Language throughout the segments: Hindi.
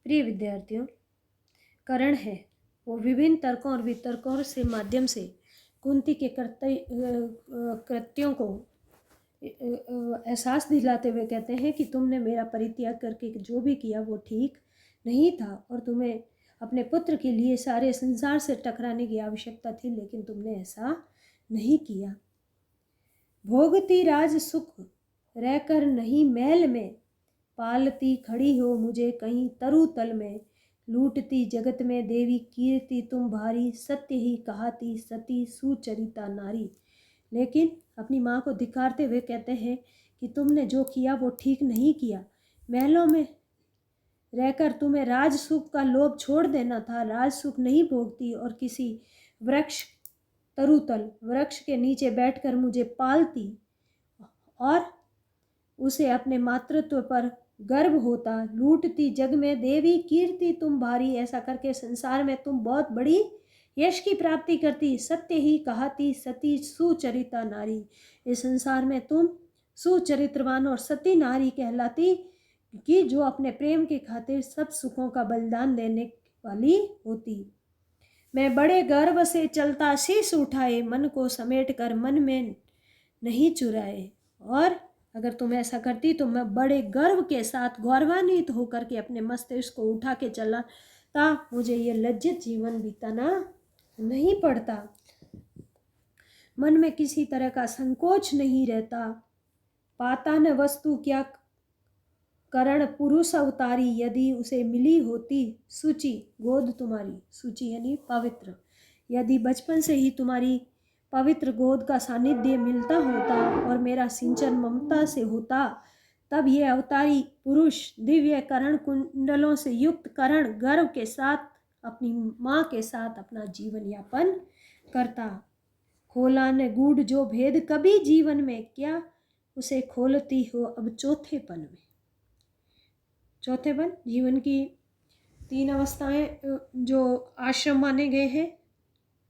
प्रिय विद्यार्थियों, करण है वो विभिन्न तर्कों और वितर्कों से माध्यम से कुंती के कृत्यों को एहसास दिलाते हुए कहते हैं कि तुमने मेरा परित्याग करके जो भी किया वो ठीक नहीं था और तुम्हें अपने पुत्र के लिए सारे संसार से टकराने की आवश्यकता थी, लेकिन तुमने ऐसा नहीं किया। भोगती राज सुख रहकर नहीं महल में, पालती खड़ी हो मुझे कहीं तरु तल में, लूटती जगत में देवी कीर्ति तुम भारी, सत्य ही कहाती सती सुचरिता नारी। लेकिन अपनी माँ को धिक्कारते हुए कहते हैं कि तुमने जो किया वो ठीक नहीं किया। महलों में रहकर तुम्हें राज सुख का लोभ छोड़ देना था, राज सुख नहीं भोगती और किसी वृक्ष तरुतल वृक्ष के नीचे बैठकर मुझे पालती और उसे अपने मातृत्व पर गर्व होता, लूटती जग में देवी कीर्ति तुम भारी, ऐसा करके संसार में तुम बहुत बड़ी यश की प्राप्ति करती, सत्य ही कहाती सती सुचरिता नारी। इस संसार में तुम सुचरित्रवान और सती नारी कहलाती कि जो अपने प्रेम के खातिर सब सुखों का बलिदान देने वाली होती। मैं बड़े गर्व से चलता शीश उठाए, मन को समेट कर मन में नहीं चुराए। और अगर तुम ऐसा करती तो मैं बड़े गर्व के साथ गौरवान्वित होकर के अपने मस्तिष्क को उठा के चला ता मुझे ये लज्जित जीवन बीताना नहीं पड़ता। मन में किसी तरह का संकोच नहीं रहता। पाता न वस्तु क्या करण पुरुष अवतारी, यदि उसे मिली होती सूची गोद तुम्हारी, सूची यानी पवित्र, यदि बचपन से ही तुम्हारी पवित्र गोद का सानिध्य मिलता होता और मेरा सिंचन ममता से होता, तब ये अवतारी पुरुष दिव्य करण कुंडलों से युक्त करण गर्व के साथ अपनी माँ के साथ अपना जीवन यापन करता। खोला न गूढ़ जो भेद कभी जीवन में, क्या उसे खोलती हो अब चौथेपन में। चौथेपन जीवन की 3 अवस्थाएं जो आश्रम माने गए हैं,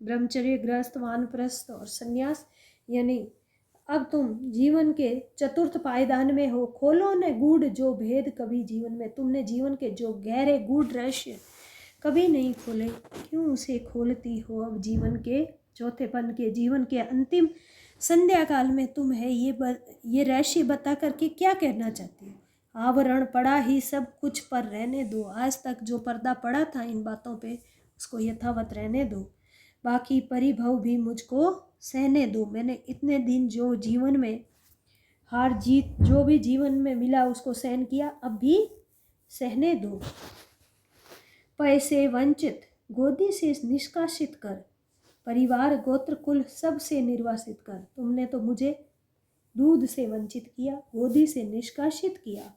ब्रह्मचर्य, गृहस्थ, वानप्रस्थ और संन्यास। यानी अब तुम जीवन के चतुर्थ पायदान में हो। खोलो न गूढ़ जो भेद कभी जीवन में, तुमने जीवन के जो गहरे गूढ़ रहस्य कभी नहीं खोले, क्यों उसे खोलती हो अब जीवन के चौथेपन के, जीवन के अंतिम संध्या काल में तुम है ये रहस्य बता करके क्या कहना चाहती हो। आवरण पड़ा ही सब कुछ पर रहने दो, आज तक जो पर्दा पड़ा था इन बातों पे उसको यथावत रहने दो, बाकी परिभव भी मुझको सहने दो। मैंने इतने दिन जो जीवन में हार जीत जो भी जीवन में मिला उसको सहन किया, अब भी सहने दो। पैसे वंचित गोदी से निष्कासित कर, परिवार गोत्र कुल सब से निर्वासित कर। तुमने तो मुझे दूध से वंचित किया, गोदी से निष्कासित किया,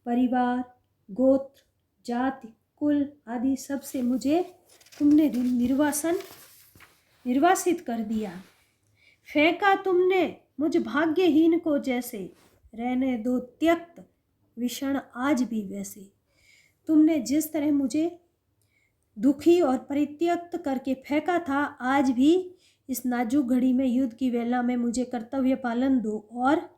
परिवार गोत्र जाति कुल आदि सब से मुझे तुमने निर्वासित कर दिया। फेंका तुमने मुझ भाग्यहीन को जैसे, रहने दो त्यक्त विषण आज भी वैसे। तुमने जिस तरह मुझे दुखी और परित्यक्त करके फेंका था, आज भी इस नाजुक घड़ी में युद्ध की वेला में मुझे कर्तव्य पालन दो और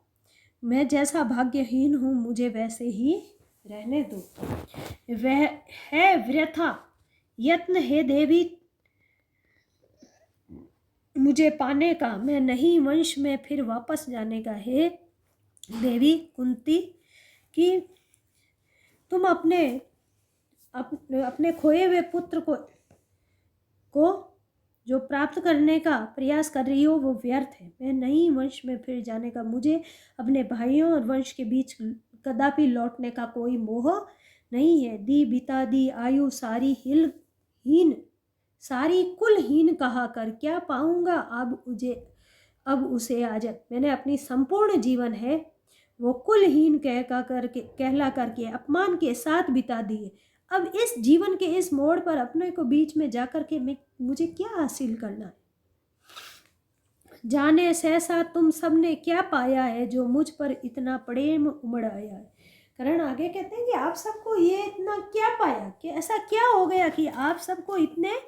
मैं जैसा भाग्यहीन हूँ मुझे वैसे ही रहने दो। वह है व्यथा यत्न है देवी मुझे पाने का, मैं नहीं वंश में फिर वापस जाने का। हे देवी कुंती कि तुम अपने खोए हुए पुत्र को जो प्राप्त करने का प्रयास कर रही हो वो व्यर्थ है। मैं नहीं वंश में फिर जाने का, मुझे अपने भाइयों और वंश के बीच कदापि लौटने का कोई मोह नहीं है। दी बिता दी आयु सारी हीन सारी कुलहीन कहा कर, क्या पाऊंगा अब उसे आज। मैंने अपनी संपूर्ण जीवन है वो कुलहीन कहला करके अपमान के साथ बिता दिए। अब इस जीवन के इस मोड़ पर अपने को बीच में जाकर के मुझे क्या हासिल करना है। जाने सहसा तुम सबने क्या पाया है जो मुझ पर इतना प्रेम उमड़ आया है। करण आगे कहते हैं कि आप सबको ये इतना क्या पाया, कि ऐसा क्या हो गया कि आप सबको इतने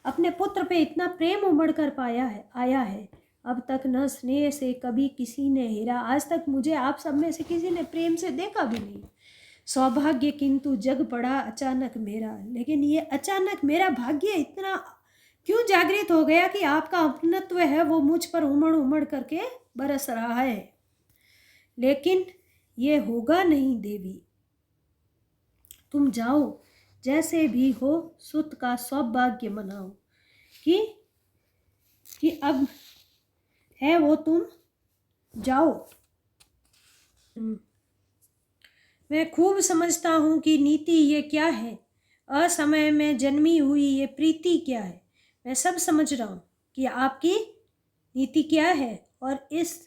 अपने पुत्र पे इतना प्रेम उमड़ कर आया है। अब तक न स्नेह से कभी किसी ने हेरा, आज तक मुझे आप सब में से किसी ने प्रेम से देखा भी नहीं। सौभाग्य किंतु जग पड़ा अचानक मेरा। लेकिन ये अचानक मेरा भाग्य इतना क्यों जागृत हो गया कि आपका अपनत्व है वो मुझ पर उमड़ उमड़ करके बरस रहा है। लेकिन ये होगा नहीं देवी, तुम जाओ जैसे भी हो सुत का सौभाग्य मनाओ कि अब है वो, तुम जाओ। मैं खूब समझता हूँ कि नीति ये क्या है, असमय में जन्मी हुई ये प्रीति क्या है। मैं सब समझ रहा हूँ कि आपकी नीति क्या है और इस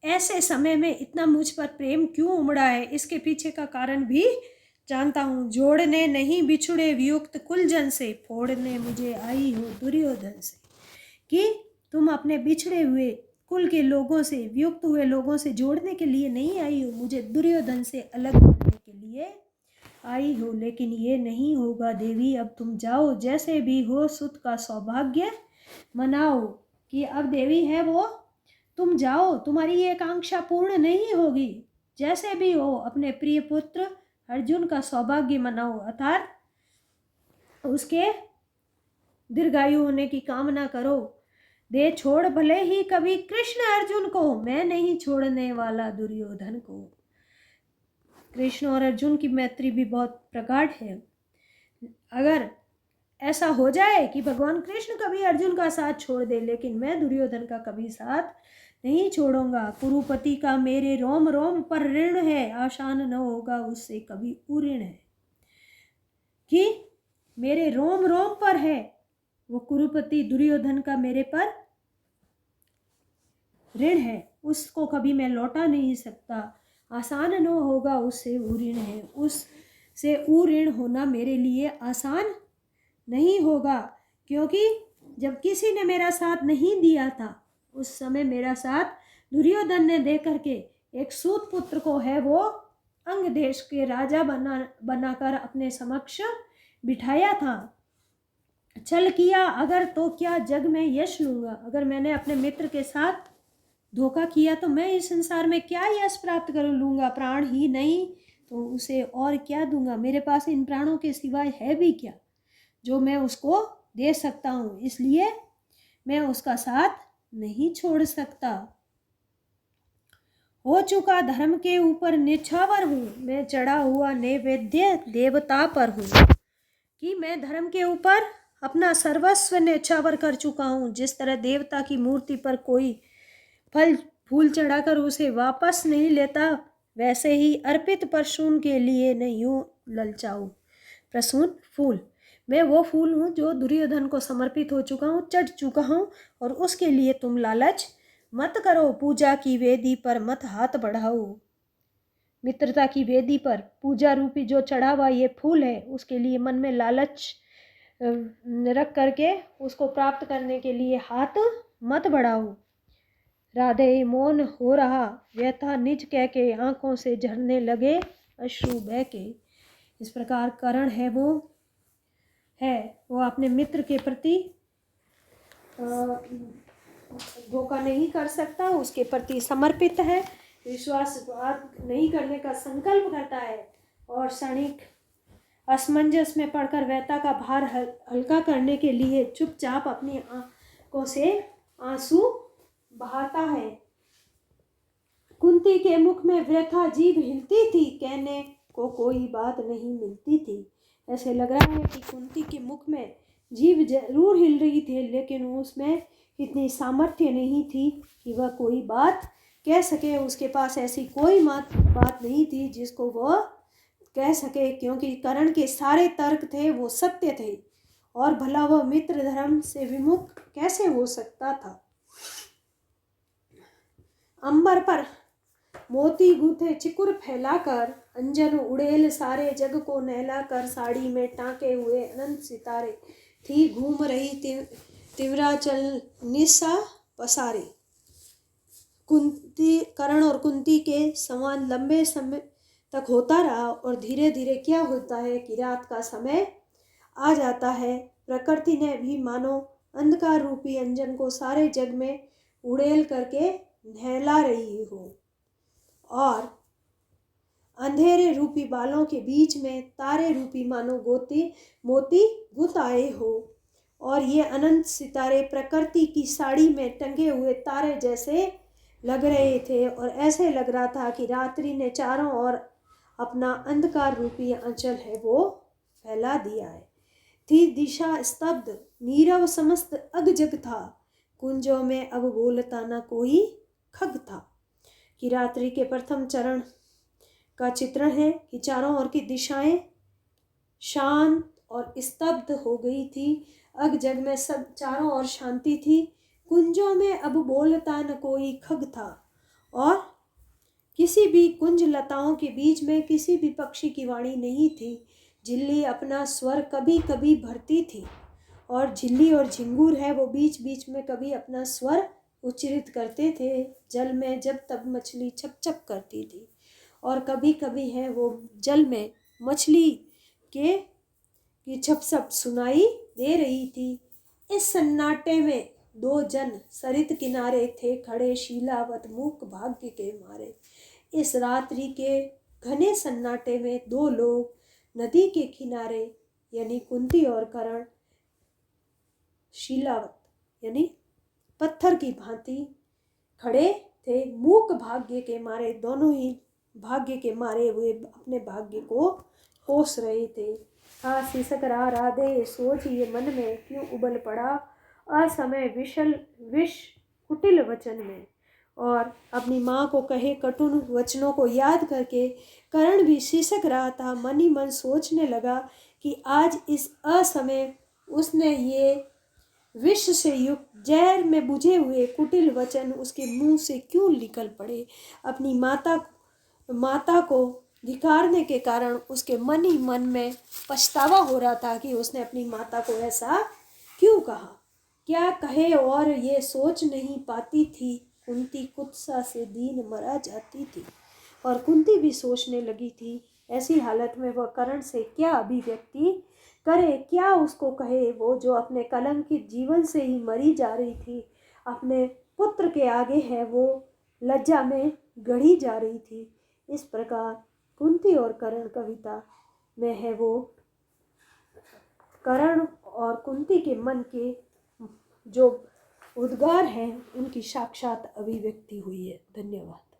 ऐसे समय में इतना मुझ पर प्रेम क्यों उमड़ा है, इसके पीछे का कारण भी जानता हूँ। जोड़ने नहीं बिछुड़े वियुक्त कुलजन से, फोड़ने मुझे आई हो दुर्योधन से। कि तुम अपने बिछड़े हुए कुल के लोगों से, वियुक्त हुए लोगों से जोड़ने के लिए नहीं आई हो, मुझे दुर्योधन से अलग करने के लिए आई हो। लेकिन ये नहीं होगा देवी, अब तुम जाओ जैसे भी हो सुत का सौभाग्य मनाओ। कि अब देवी है वो, तुम जाओ, तुम्हारी ये आकांक्षा पूर्ण नहीं होगी। जैसे भी हो अपने प्रिय पुत्र अर्जुन का सौभाग्य मनाओ, अर्थात उसके दीर्घायु होने की कामना करो। दे छोड़ भले ही कभी कृष्ण अर्जुन को, मैं नहीं छोड़ने वाला दुर्योधन को। कृष्ण और अर्जुन की मैत्री भी बहुत प्रगाढ़ है। अगर ऐसा हो जाए कि भगवान कृष्ण कभी अर्जुन का साथ छोड़ दे, लेकिन मैं दुर्योधन का कभी साथ नहीं छोड़ूंगा। कुरुपति का मेरे रोम रोम पर ऋण है, आसान न होगा उससे कभी उऋण है। कि मेरे रोम रोम पर है वो कुरुपति दुर्योधन का मेरे पर ऋण है, उसको कभी मैं लौटा नहीं सकता। आसान न होगा उससे उऋण है, उससे उऋण होना मेरे लिए आसान नहीं होगा। क्योंकि जब किसी ने मेरा साथ नहीं दिया था, उस समय मेरा साथ दुर्योधन ने दे करके एक सूत पुत्र को है वो अंग देश के राजा बनाकर अपने समक्ष बिठाया था। छल किया अगर तो क्या जग में यश लूंगा। अगर मैंने अपने मित्र के साथ धोखा किया तो मैं इस संसार में क्या यश प्राप्त कर लूंगा। प्राण ही नहीं तो उसे और क्या दूंगा। मेरे पास इन प्राणों के सिवाय है भी क्या जो मैं उसको दे सकता हूँ। इसलिए मैं उसका साथ नहीं छोड़ सकता। हो चुका धर्म के ऊपर निछावर हूँ, मैं चढ़ा हुआ नैवेद्य देवता पर हूँ। कि मैं धर्म के ऊपर अपना सर्वस्व न्यौछावर कर चुका हूँ। जिस तरह देवता की मूर्ति पर कोई फल फूल चढ़ाकर उसे वापस नहीं लेता, वैसे ही अर्पित प्रसून के लिए न यूं ललचाऊं। प्रसून फूल, मैं वो फूल हूँ जो दुर्योधन को समर्पित हो चुका हूँ, चढ़ चुका हूँ, और उसके लिए तुम लालच मत करो। पूजा की वेदी पर मत हाथ बढ़ाओ। मित्रता की वेदी पर पूजा रूपी जो चढ़ा हुआ ये फूल है, उसके लिए मन में लालच रख करके उसको प्राप्त करने के लिए हाथ मत बढ़ाओ। राधे मौन हो रहा, व्यथा निज कह के आंखों से झरने लगे अश्रु बह के। इस प्रकार कर्ण है वो अपने मित्र के प्रति धोखा नहीं कर सकता, उसके प्रति समर्पित है, विश्वासघात नहीं करने का संकल्प करता है और क्षणिक असमंजस में पड़कर व्यथा का भार हल्का करने के लिए चुपचाप अपनी आंखों से आंसू बहाता है। कुंती के मुख में व्यथा जीभ हिलती थी, कहने को कोई बात नहीं मिलती थी। ऐसे लग रहा है कि कुंती के मुख में जीभ जरूर हिल रही थी, लेकिन उसमें इतनी सामर्थ्य नहीं थी कि वह कोई बात कह सके। उसके पास ऐसी कोई बात नहीं थी जिसको वह कह सके, क्योंकि कर्ण के सारे तर्क थे वो सत्य थे, और भला वह मित्र धर्म से विमुख कैसे हो सकता था। अंबर पर मोती गूंथे चिकुर फैलाकर, अंजन उड़ेल सारे जग को नहलाकर, साड़ी में टांके हुए अनंत सितारे थी घूम रही तिवराचल निशा पसारे। कर्ण और कुंती के संवाद लंबे समय तक होता रहा, और धीरे धीरे क्या होता है कि रात का समय आ जाता है। प्रकृति ने भी मानो अंधकार रूपी अंजन को सारे जग में उड़ेल करके नहला रही हो, और अंधेरे रूपी बालों के बीच में तारे रूपी मानो मोती गुथ आए हो, और ये अनंत सितारे प्रकृति की साड़ी में टंगे हुए तारे जैसे लग रहे थे, और ऐसे लग रहा था कि रात्रि ने चारों ओर अपना अंधकार रूपी आंचल है वो फैला दिया है। थी दिशा स्तब्ध, नीरव समस्त अगजग था, कुंजों में अब बोलता न कोई खग था। कि रात्रि के प्रथम चरण का चित्रण है कि चारों ओर की दिशाएं शांत और स्तब्ध हो गई थी। अग जग में सब चारों ओर शांति थी। कुंजों में अब बोलता न कोई खग था, और किसी भी कुंज लताओं के बीच में किसी भी पक्षी की वाणी नहीं थी। झिल्ली अपना स्वर कभी कभी भरती थी, और झिल्ली और झिंगूर है वो बीच बीच में कभी अपना स्वर उच्चरित करते थे। जल में जब तब मछली छप छप करती थी, और कभी कभी है वो जल में मछली के की छप सुनाई दे रही थी। इस सन्नाटे में दो जन सरित किनारे थे खड़े, शीलावत मूक भाग्य के मारे। इस रात्रि के घने सन्नाटे में दो लोग नदी के किनारे यानी कुंती और कर्ण शीलावत यानी पत्थर की भांति खड़े थे, मूक भाग्य के मारे। दोनों ही भाग्य के मारे हुए अपने भाग्य को कोस रहे थे। शीसक राधे सोच ये मन में क्यों उबल पड़ा, असमय विष कुटिल वचन में। और अपनी माँ को कहे कटुन वचनों को याद करके कर्ण भी शीसक रहा था। मन ही मन सोचने लगा कि आज इस असमय उसने ये विष से युक्त जहर में बुझे हुए कुटिल वचन उसके मुंह से क्यों निकल पड़े। अपनी माता को धिक्कारने के कारण उसके मन ही मन में पछतावा हो रहा था कि उसने अपनी माता को ऐसा क्यों कहा, क्या कहे, और ये सोच नहीं पाती थी। कुंती कुत्सा से दीन मरा जाती थी, और कुंती भी सोचने लगी थी ऐसी हालत में वह कर्ण से क्या अभिव्यक्ति करे, क्या उसको कहे। वो जो अपने कलंकित जीवन से ही मरी जा रही थी, अपने पुत्र के आगे है वो लज्जा में गढ़ी जा रही थी। इस प्रकार कुंती और कर्ण कविता में है वो कर्ण और कुंती के मन के जो उद्गार हैं उनकी साक्षात अभिव्यक्ति हुई है। धन्यवाद।